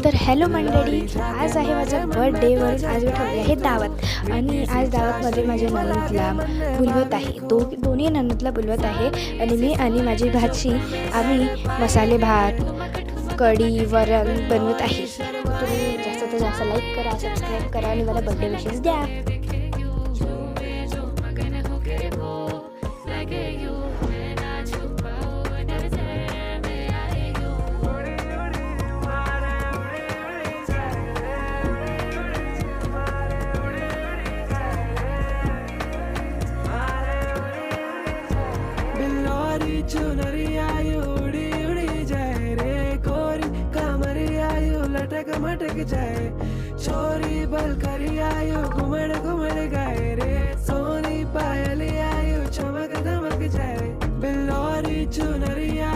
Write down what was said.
तर हॅलो मंडळी, आज आहे माझा बर्थडेवरून आज मी ठेवली आहे दावत. आणि आज दावतमध्ये माझ्या नणंदला बोलवत आहे. दोन्ही नणंदला बोलवत आहे. आणि मी आणि माझी भाची आम्ही मसाले भात, कढी, वरण बनवत आहे. तुम्ही जास्त जास्त लाईक करा, सबस्क्राईब करा आणि मला बर्थडे विशेस द्या. चुनरिया उड़ी उड़ी जाए रे, कोरी कमरिया लटक मटक जाए, छोरी बल करिया घुमड़ घुमड़ गाए रे, सोनी पायलिया चमक दमक जाए, बिल्लोरी चुनरिया